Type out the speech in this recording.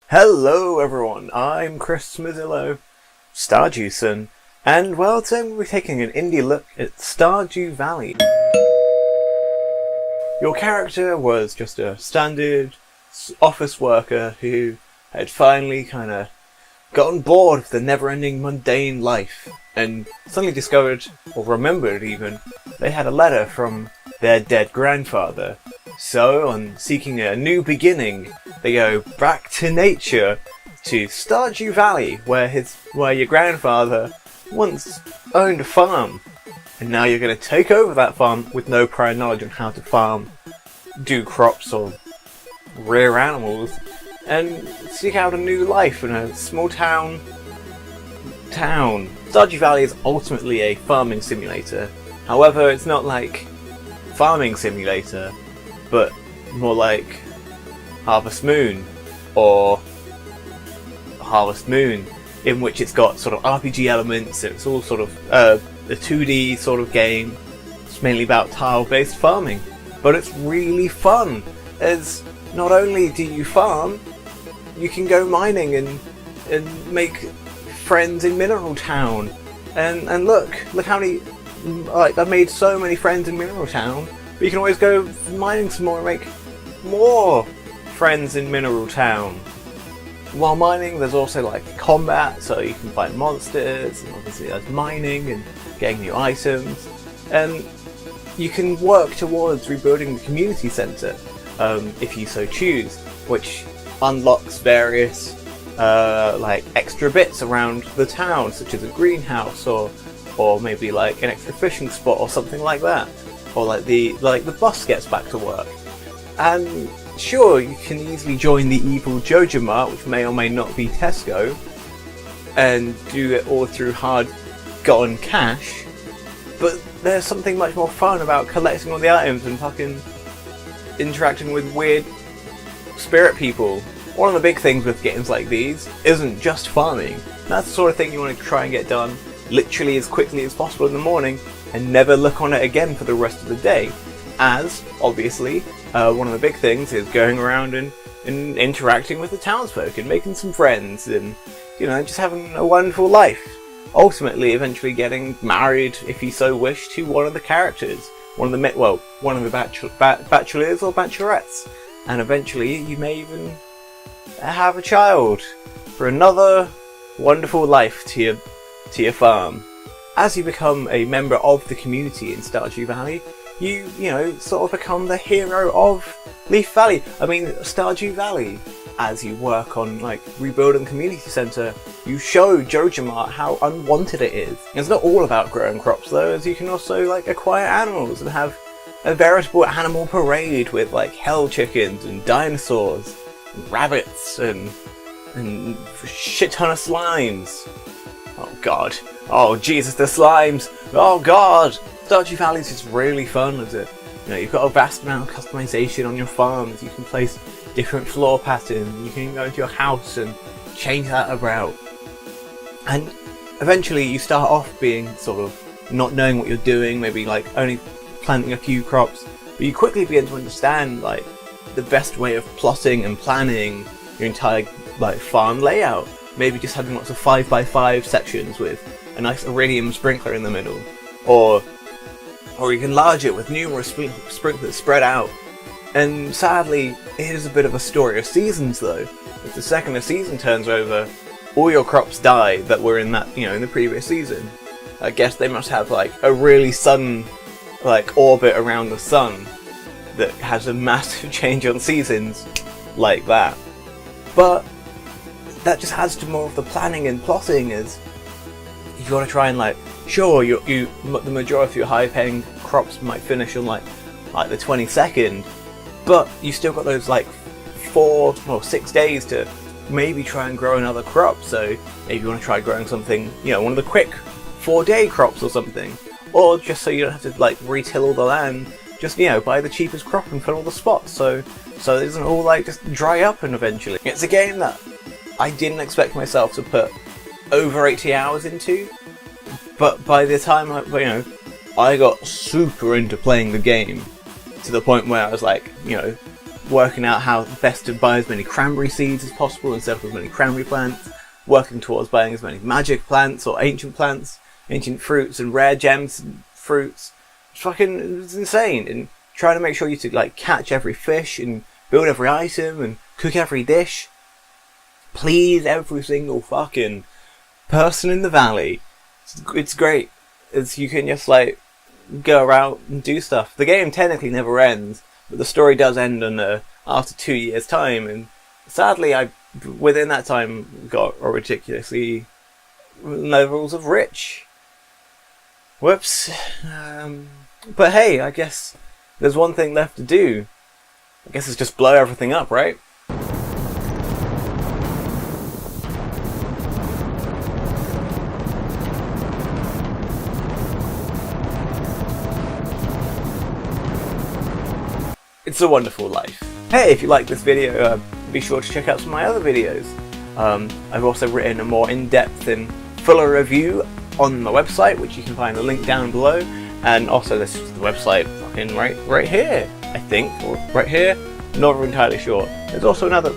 Hello everyone, I'm Chris Smithillo, Stardewson, and well, today we'll be taking an indie look at Stardew Valley. Your character was just a standard office worker who had finally kinda gotten bored of the never-ending mundane life, and suddenly discovered, or remembered even, they had a letter from their dead grandfather. So, on seeking a new beginning, they go back to nature, to Stardew Valley, where your grandfather once owned a farm, and now you're going to take over that farm with no prior knowledge on how to farm, do crops, or rear animals, and seek out a new life in a small town. Stardew Valley is ultimately a farming simulator. However, it's not like Farming Simulator, but more like Harvest Moon, or Harvest Moon, in which it's got sort of RPG elements. It's all sort of a 2D sort of game. It's mainly about tile-based farming, but it's really fun, as not only do you farm, you can go mining and make friends in Mineral Town. And look how many, I've made so many friends in Mineral Town, but you can always go mining some more and make more friends in Mineral Town. While mining, there's also combat, so you can fight monsters, and obviously there's mining and getting new items. And you can work towards rebuilding the community centre, if you so choose, which unlocks various extra bits around the town, such as a greenhouse, or maybe an extra fishing spot or something like that. Or the bus gets back to work. And sure, you can easily join the evil Jojo Mart, which may or may not be Tesco, and do it all through hard-gotten cash, but there's something much more fun about collecting all the items and fucking interacting with weird spirit people. One of the big things with games like these isn't just farming. That's the sort of thing you want to try and get done literally as quickly as possible in the morning, and never look on it again for the rest of the day. As, obviously, one of the big things is going around and interacting with the townsfolk and making some friends and, just having a wonderful life. Ultimately, eventually getting married, if you so wish, to one of the characters. One of the bachelors or bachelorettes. And eventually, you may even have a child for another wonderful life to your farm. As you become a member of the community in Stardew Valley, you sort of become the hero of Leaf Valley. Stardew Valley. As you work on rebuilding the community centre, you show Jojo Mart how unwanted it is. It's not all about growing crops though, as you can also acquire animals and have a veritable animal parade with hell chickens and dinosaurs, and rabbits and a shit ton of slimes. Oh god. Oh Jesus, the slimes! Oh god! Stardew Valley is just really fun, is it? You've got a vast amount of customization on your farms. You can place different floor patterns. You can go into your house and change that about. And eventually you start off being sort of not knowing what you're doing, maybe only planting a few crops, but you quickly begin to understand the best way of plotting and planning your entire farm layout. Maybe just having lots of 5x5 sections with a nice iridium sprinkler in the middle, or you can enlarge it with numerous sprinklers spread out. And sadly, it is a bit of a story of seasons though. If the second a season turns over, all your crops die that were in that in the previous season. I guess they must have a really sun orbit around the sun that has a massive change on seasons like that. But that just adds to more of the planning and plotting, as if you want to try and sure, the majority of your high-paying crops might finish on the 22nd, but you still got those 4 or 6 days to maybe try and grow another crop. So maybe you want to try growing something, one of the quick 4-day crops or something, or just so you don't have to retill all the land, just buy the cheapest crop and fill all the spots, so it doesn't all just dry up. And eventually, it's a game that I didn't expect myself to put over 80 hours into, but by the time I got super into playing the game, to the point where I was working out how best to buy as many cranberry seeds as possible and set up as many cranberry plants, working towards buying as many magic plants or ancient plants, ancient fruits and rare gems and fruits. It's insane. And trying to make sure you to like catch every fish and build every item and cook every dish. Please every single fucking person in the valley. It's great. You can just like go around and do stuff. The game technically never ends, but the story does end after 2 years' time, and sadly I within that time got a ridiculously levels of rich. Whoops. But hey, I guess there's one thing left to do. I guess it's just blow everything up, right? It's a wonderful life. Hey, if you like this video, be sure to check out some of my other videos. I've also written a more in-depth and fuller review on my website, which you can find a link down below. And also this is the website fucking right here, I think, or right here. Not entirely sure. There's also another